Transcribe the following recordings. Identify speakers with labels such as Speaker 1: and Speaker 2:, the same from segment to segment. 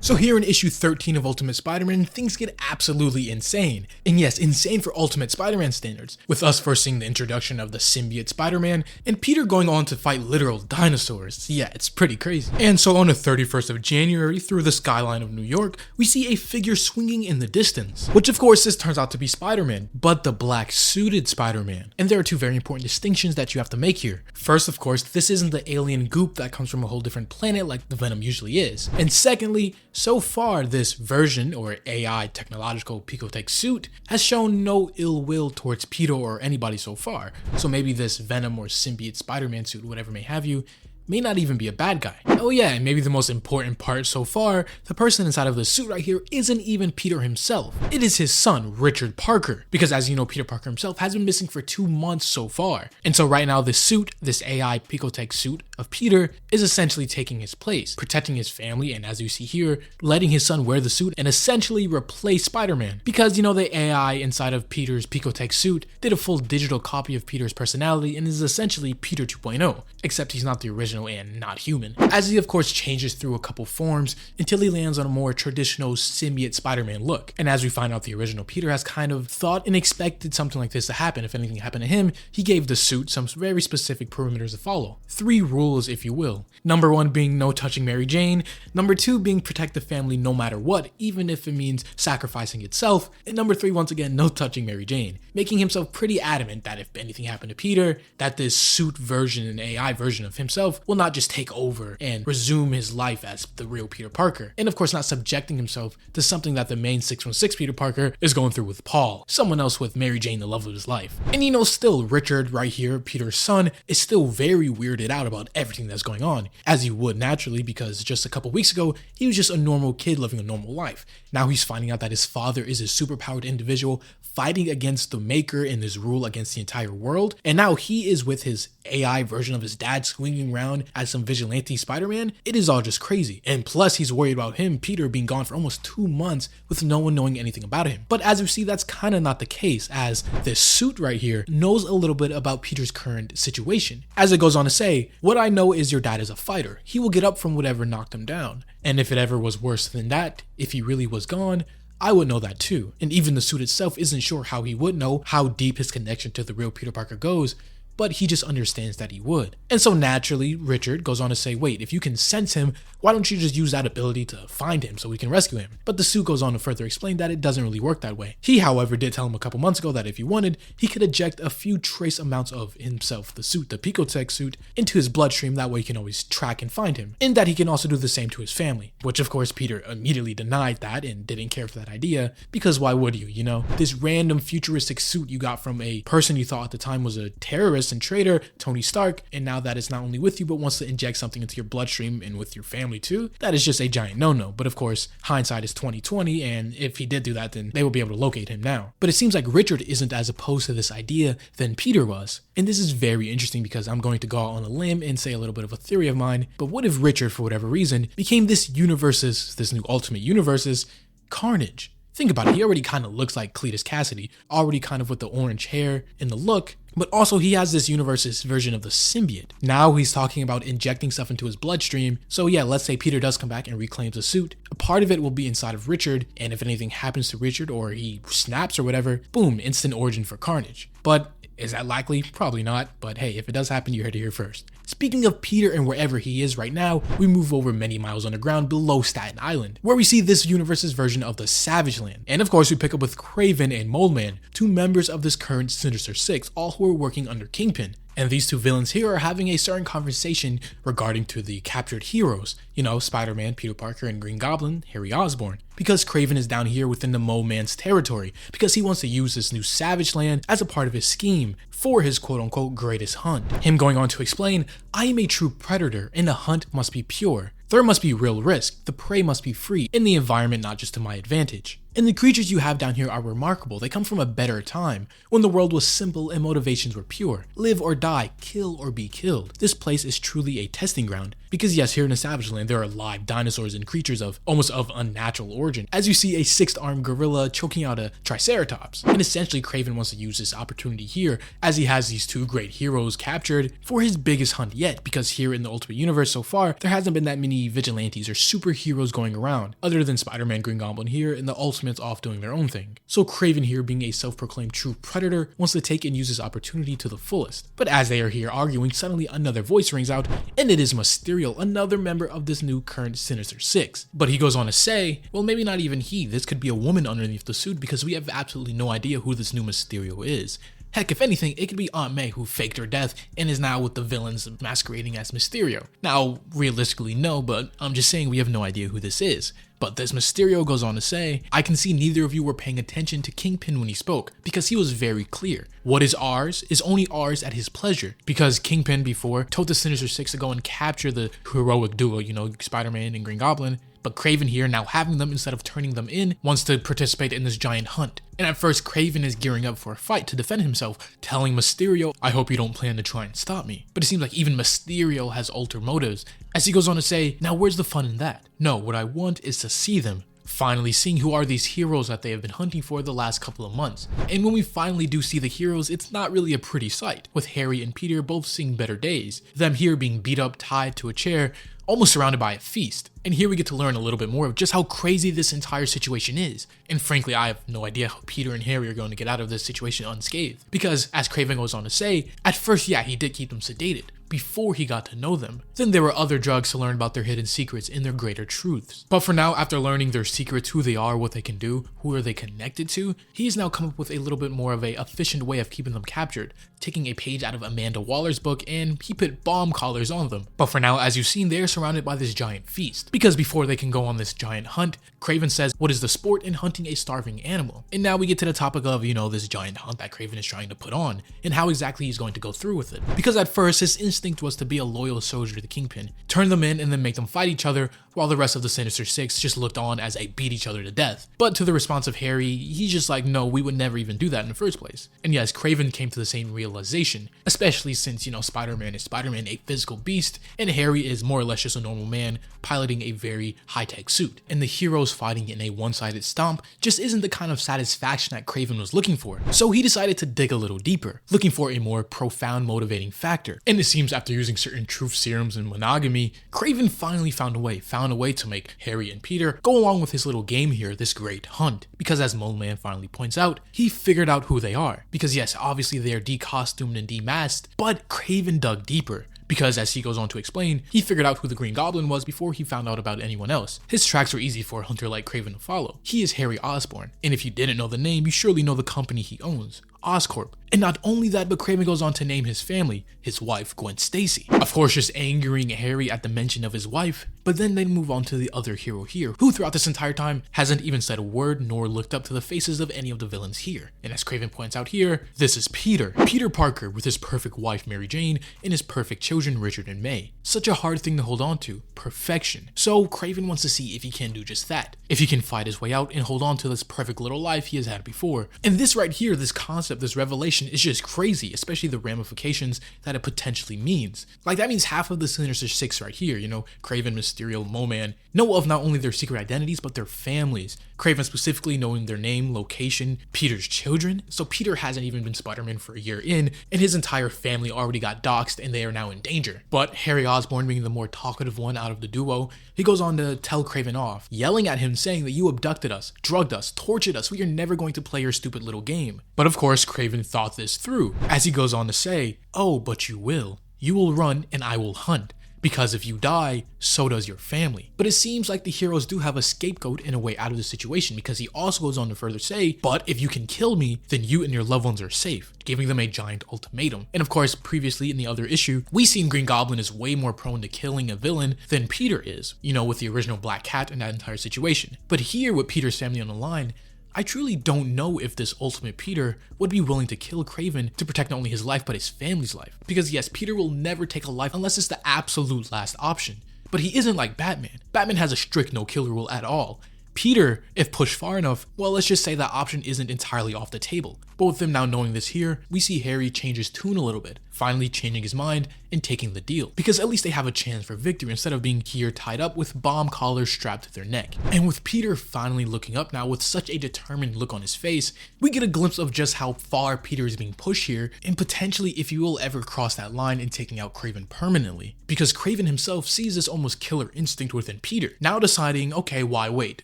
Speaker 1: So here in issue 13 of Ultimate Spider-Man, things get absolutely insane. And yes, insane for Ultimate Spider-Man standards, with us first seeing the introduction of the symbiote Spider-Man, and Peter going on to fight literal dinosaurs. Yeah, it's pretty crazy. And so on the 31st of January, through the skyline of New York, we see a figure swinging in the distance, which of course this turns out to be Spider-Man, but the black suited Spider-Man. And there are two very important distinctions that you have to make here. First, of course, this isn't the alien goop that comes from a whole different planet like the Venom usually is. And secondly, so far this version or AI technological Picotech suit has shown no ill will towards Peter or anybody so far. So maybe this Venom or symbiote Spider-Man suit, whatever may have you, may not even be a bad guy. Oh yeah, and maybe the most important part so far, the person inside of the suit right here isn't even Peter himself. It is his son, Richard Parker, because as you know, Peter Parker himself has been missing for 2 months so far. And so right now this suit, this AI Picotech suit of Peter, is essentially taking his place, protecting his family, and as you see here, letting his son wear the suit and essentially replace Spider-Man. Because you know, the AI inside of Peter's Picotech suit did a full digital copy of Peter's personality and is essentially Peter 2.0, except he's not the original and not human, as he of course changes through a couple forms until he lands on a more traditional symbiote Spider-Man look. And as we find out, the original Peter has kind of thought and expected something like this to happen. If anything happened to him, he gave the suit some very specific perimeters to follow. 3 rules, if you will. Number 1 being no touching Mary Jane, number 2 being protect the family no matter what, even if it means sacrificing itself, and number 3, once again, no touching Mary Jane, making himself pretty adamant that if anything happened to Peter, that this suit version and AI version of himself will not just take over and resume his life as the real Peter Parker. And of course not subjecting himself to something that the main 616 Peter Parker is going through with Paul, someone else with Mary Jane, the love of his life. And you know, still Richard right here, Peter's son, is still very weirded out about everything that's going on, as he would naturally, because just a couple weeks ago, he was just a normal kid living a normal life. Now he's finding out that his father is a superpowered individual fighting against the Maker in this rule against the entire world, and now he is with his AI version of his dad swinging around as some vigilante Spider-Man. It is all just crazy. And plus he's worried about him, Peter, being gone for almost 2 months with no one knowing anything about him. But as you see, that's kind of not the case, as this suit right here knows a little bit about Peter's current situation. As it goes on to say, what I know is your dad is a fighter. He will get up from whatever knocked him down. And if it ever was worse than that, if he really was gone, I would know that too. And even the suit itself isn't sure how he would know how deep his connection to the real Peter Parker goes, but he just understands that he would. And so naturally, Richard goes on to say, wait, if you can sense him, why don't you just use that ability to find him so we can rescue him? But the suit goes on to further explain that it doesn't really work that way. He, however, did tell him a couple months ago that if he wanted, he could eject a few trace amounts of himself, the suit, the Picotech suit, into his bloodstream. That way he can always track and find him. And that he can also do the same to his family, which of course Peter immediately denied that and didn't care for that idea, because why would you know? This random futuristic suit you got from a person you thought at the time was a terrorist and traitor, Tony Stark, and now that it's not only with you but wants to inject something into your bloodstream and with your family too, that is just a giant no-no. But of course, hindsight is 20/20, and if he did do that, then they will be able to locate him now. But it seems like Richard isn't as opposed to this idea than Peter was. And this is very interesting because I'm going to go out on a limb and say a little bit of a theory of mine, but what if Richard, for whatever reason, became this new Ultimate Universe's Carnage? Think about it, he already kind of looks like Cletus Cassidy, already kind of with the orange hair and the look, but also he has this universe's version of the symbiote. Now he's talking about injecting stuff into his bloodstream, so yeah, let's say Peter does come back and reclaims the suit. A part of it will be inside of Richard, and if anything happens to Richard or he snaps or whatever, boom, instant origin for Carnage. But is that likely? Probably not, but hey, if it does happen, you heard it here first. Speaking of Peter and wherever he is right now, we move over many miles underground below Staten Island, where we see this universe's version of the Savage Land. And of course, we pick up with Kraven and MilesMorales, 2 members of this current Sinister Six, all who are working under Kingpin. And these 2 villains here are having a certain conversation regarding to the captured heroes, you know, Spider-Man, Peter Parker, and Green Goblin, Harry Osborn. Because Kraven is down here within the Mole Man's territory, because he wants to use this new Savage Land as a part of his scheme for his quote-unquote greatest hunt. Him going on to explain, I am a true predator and the hunt must be pure. There must be real risk, the prey must be free, and the environment not just to my advantage. And the creatures you have down here are remarkable. They come from a better time, when the world was simple and motivations were pure. Live or die, kill or be killed. This place is truly a testing ground. Because yes, here in the Savage Land, there are live dinosaurs and creatures of almost of unnatural origin. As you see a 6th-armed gorilla choking out a triceratops. And essentially Kraven wants to use this opportunity here, as he has these 2 great heroes captured, for his biggest hunt yet, because here in the Ultimate Universe so far, there hasn't been that many vigilantes or superheroes going around, other than Spider-Man, Green Goblin here, and the Ultimates off doing their own thing. So Kraven here, being a self-proclaimed true predator, wants to take and use this opportunity to the fullest. But as they are here arguing, suddenly another voice rings out, and it is Mysterio, another member of this new current Sinister Six. But he goes on to say, well, maybe not even he, this could be a woman underneath the suit, because we have absolutely no idea who this new Mysterio is. Heck, if anything, it could be Aunt May, who faked her death and is now with the villains masquerading as Mysterio. Now, realistically, no, but I'm just saying we have no idea who this is. But this Mysterio goes on to say, I can see neither of you were paying attention to Kingpin when he spoke, because he was very clear. What is ours is only ours at his pleasure. Because Kingpin before told the Sinister Six to go and capture the heroic duo, Spider-Man and Green Goblin. But Kraven here, now having them instead of turning them in, wants to participate in this giant hunt. And at first, Kraven is gearing up for a fight to defend himself, telling Mysterio, I hope you don't plan to try and stop me. But it seems like even Mysterio has ulterior motives, as he goes on to say, now where's the fun in that? No, what I want is to see them. Finally seeing who are these heroes that they have been hunting for the last couple of months. And when we finally do see the heroes, it's not really a pretty sight, with Harry and Peter both seeing better days. Them here being beat up, tied to a chair, almost surrounded by a feast. And here we get to learn a little bit more of just how crazy this entire situation is. And frankly, I have no idea how Peter and Harry are going to get out of this situation unscathed. Because, as Kraven goes on to say, at first, yeah, he did keep them sedated, before he got to know them. Then there were other drugs to learn about their hidden secrets and their greater truths. But for now, after learning their secrets, who they are, what they can do, who are they connected to, he has now come up with a little bit more of a efficient way of keeping them captured, taking a page out of Amanda Waller's book, and he put bomb collars on them. But for now, as you've seen, they're surrounded by this giant feast. Because before they can go on this giant hunt, Kraven says, what is the sport in hunting a starving animal? And now we get to the topic of, this giant hunt that Kraven is trying to put on, and how exactly he's going to go through with it. Because at first, his instinct was to be a loyal soldier to the Kingpin, turn them in and then make them fight each other, while the rest of the Sinister Six just looked on as they beat each other to death. But to the response of Harry, he's just like, no, we would never even do that in the first place. And yes, Kraven came to the same realization, especially since, Spider-Man is Spider-Man, a physical beast, and Harry is more or less just a normal man piloting a very high-tech suit. And the heroes fighting in a one-sided stomp just isn't the kind of satisfaction that Kraven was looking for. So he decided to dig a little deeper, looking for a more profound motivating factor. And it seems after using certain truth serums and monogamy, Kraven finally found a way to make Harry and Peter go along with his little game here, this great hunt. Because as Mole Man finally points out, he figured out who they are. Because yes, obviously they are decostumed and demasked, but Kraven dug deeper. Because as he goes on to explain, he figured out who the Green Goblin was before he found out about anyone else. His tracks were easy for a hunter like Kraven to follow. He is Harry Osborn, and if you didn't know the name, you surely know the company he owns, Oscorp. And not only that, but Kraven goes on to name his family, his wife, Gwen Stacy. Of course, just angering Harry at the mention of his wife, but then they move on to the other hero here, who throughout this entire time hasn't even said a word nor looked up to the faces of any of the villains here. And as Kraven points out here, this is Peter Parker with his perfect wife Mary Jane and his perfect children Richard and May. Such a hard thing to hold on to, perfection. So Kraven wants to see if he can do just that, if he can fight his way out and hold on to this perfect little life he has had before. And this right here, this concept, this revelation is just crazy, especially the ramifications that it potentially means. Like that means half of the Sinister Six right here, Kraven, Mysterio, Mole Man, know of not only their secret identities, but their families. Kraven specifically knowing their name, location, Peter's children. So Peter hasn't even been Spider-Man for a year in, and his entire family already got doxxed and they are now in danger. But Harry Osborn being the more talkative one out of the duo, he goes on to tell Kraven off, yelling at him saying that you abducted us, drugged us, tortured us, we are never going to play your stupid little game. But of course, Kraven thought this through, as he goes on to say, oh, but you will. You will run and I will hunt. Because if you die, so does your family. But it seems like the heroes do have a scapegoat in a way out of the situation, because he also goes on to further say, but if you can kill me, then you and your loved ones are safe, giving them a giant ultimatum. And of course, previously in the other issue, we seen Green Goblin is way more prone to killing a villain than Peter is, with the original Black Cat in that entire situation. But here, with Peter's family on the line, I truly don't know if this Ultimate Peter would be willing to kill Kraven to protect not only his life, but his family's life. Because yes, Peter will never take a life unless it's the absolute last option. But he isn't like Batman. Batman has a strict no-kill rule at all. Peter, if pushed far enough, well, let's just say that option isn't entirely off the table. But with them now knowing this here, we see Harry change his tune a little bit, finally changing his mind and taking the deal. Because at least they have a chance for victory instead of being here tied up with bomb collars strapped to their neck. And with Peter finally looking up now with such a determined look on his face, we get a glimpse of just how far Peter is being pushed here, and potentially if you will ever cross that line in taking out Kraven permanently. Because Kraven himself sees this almost killer instinct within Peter, now deciding, okay, why wait?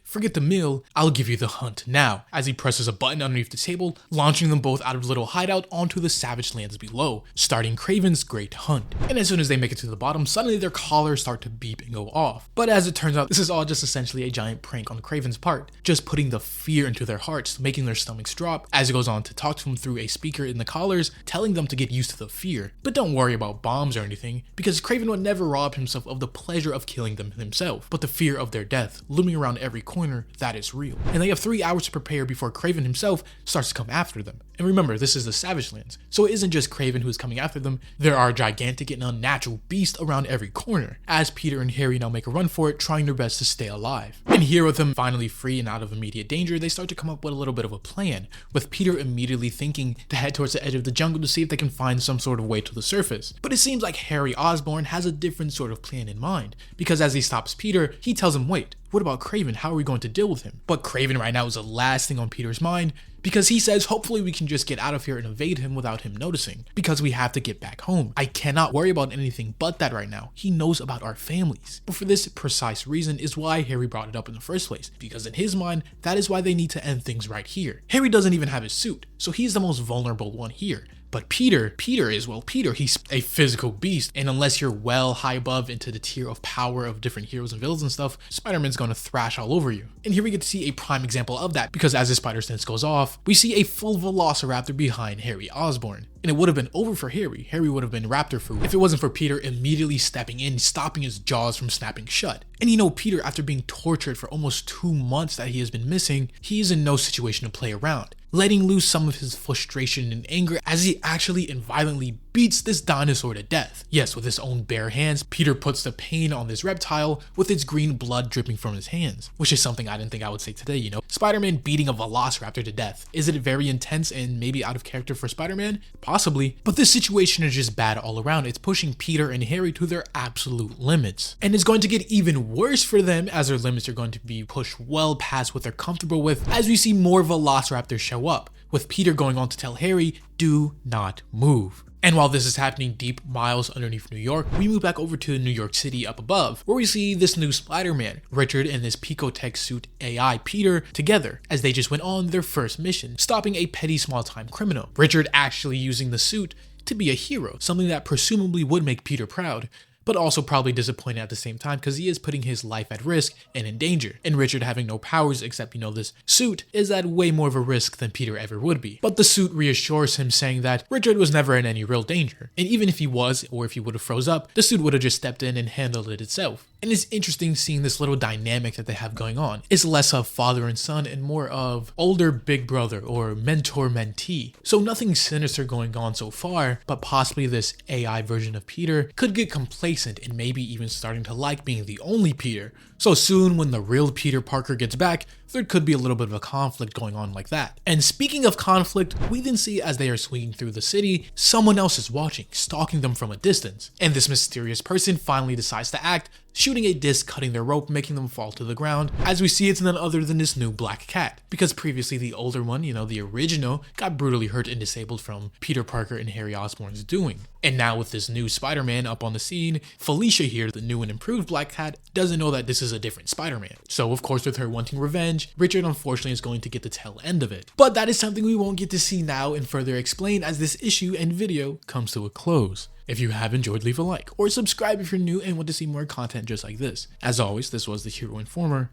Speaker 1: Forget the meal, I'll give you the hunt now, as he presses a button underneath the table, launching them both out of the little hideout onto the savage lands below, starting Kraven's great hunt. And as soon as they make it to the bottom, suddenly their collars start to beep and go off. But as it turns out, this is all just essentially a giant prank on Kraven's part, just putting the fear into their hearts, making their stomachs drop, as he goes on to talk to them through a speaker in the collars, telling them to get used to the fear. But don't worry about bombs or anything, because Kraven would never rob himself of the pleasure of killing them himself, but the fear of their death, looming around every corner, that is real. And they have 3 hours to prepare before Kraven himself starts to come after them. And remember, this is the Savage Lands, so it isn't just Kraven who is coming after them, there are gigantic and unnatural beasts around every corner, as Peter and Harry now make a run for it, trying their best to stay alive. And here with them finally free and out of immediate danger, they start to come up with a little bit of a plan, with Peter immediately thinking to head towards the edge of the jungle to see if they can find some sort of way to the surface. But it seems like Harry Osborn has a different sort of plan in mind, because as he stops Peter, he tells him, wait, what about Kraven? How are we going to deal with him? But Kraven right now is the last thing on Peter's mind, because he says hopefully we can just get out of here and evade him without him noticing, because we have to get back home. I cannot worry about anything but that right now. He knows about our families. But for this precise reason is why Harry brought it up in the first place, because in his mind, that is why they need to end things right here. Harry doesn't even have his suit, so he's the most vulnerable one here. But Peter is, well, Peter, he's a physical beast, and unless you're well high above into the tier of power of different heroes and villains and stuff, Spider-Man's gonna thrash all over you. And here we get to see a prime example of that, because as his spider sense goes off, we see a full velociraptor behind Harry Osborn. And it would have been over for Harry. Harry would have been raptor food if it wasn't for Peter immediately stepping in, stopping his jaws from snapping shut. And you know, Peter, after being tortured for almost 2 months that he has been missing, he is in no situation to play around, letting loose some of his frustration and anger as he actually and violently beats this dinosaur to death. Yes, with his own bare hands, Peter puts the pain on this reptile with its green blood dripping from his hands, which is something I didn't think I would say today, you know. Spider-Man beating a velociraptor to death. Is it very intense and maybe out of character for Spider-Man? Possibly, but this situation is just bad all around. It's pushing Peter and Harry to their absolute limits. And it's going to get even worse for them as their limits are going to be pushed well past what they're comfortable with as we see more velociraptors show up, with Peter going on to tell Harry, do not move. And while this is happening deep miles underneath New York, we move back over to New York City up above, where we see this new Spider-Man, Richard and his Picotech suit AI Peter together, as they just went on their first mission, stopping a petty small-time criminal. Richard actually using the suit to be a hero, something that presumably would make Peter proud, but also probably disappointed at the same time because he is putting his life at risk and in danger. And Richard having no powers except, you know, this suit is at way more of a risk than Peter ever would be. But the suit reassures him, saying that Richard was never in any real danger. And even if he was, or if he would have froze up, the suit would have just stepped in and handled it itself. And it's interesting seeing this little dynamic that they have going on. It's less of father and son and more of older big brother or mentor-mentee. So nothing sinister going on so far, but possibly this AI version of Peter could get complacent and maybe even starting to like being the only Peter. So soon when the real Peter Parker gets back, there could be a little bit of a conflict going on like that. And speaking of conflict, we then see as they are swinging through the city, someone else is watching, stalking them from a distance. And this mysterious person finally decides to act, shooting a disc, cutting their rope, making them fall to the ground, as we see it's none other than this new black cat. Because previously the older one, you know, the original, got brutally hurt and disabled from Peter Parker and Harry Osborn's doing. And now with this new Spider-Man up on the scene, Felicia here, the new and improved black cat, doesn't know that this is a different Spider-Man. So of course with her wanting revenge, Richard unfortunately is going to get the tail end of it. But that is something we won't get to see now and further explain as this issue and video comes to a close. If you have enjoyed, leave a like, or subscribe if you're new and want to see more content just like this. As always, this was the Hero Informer,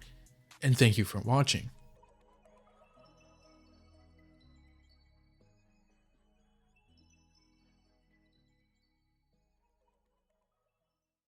Speaker 1: and thank you for watching.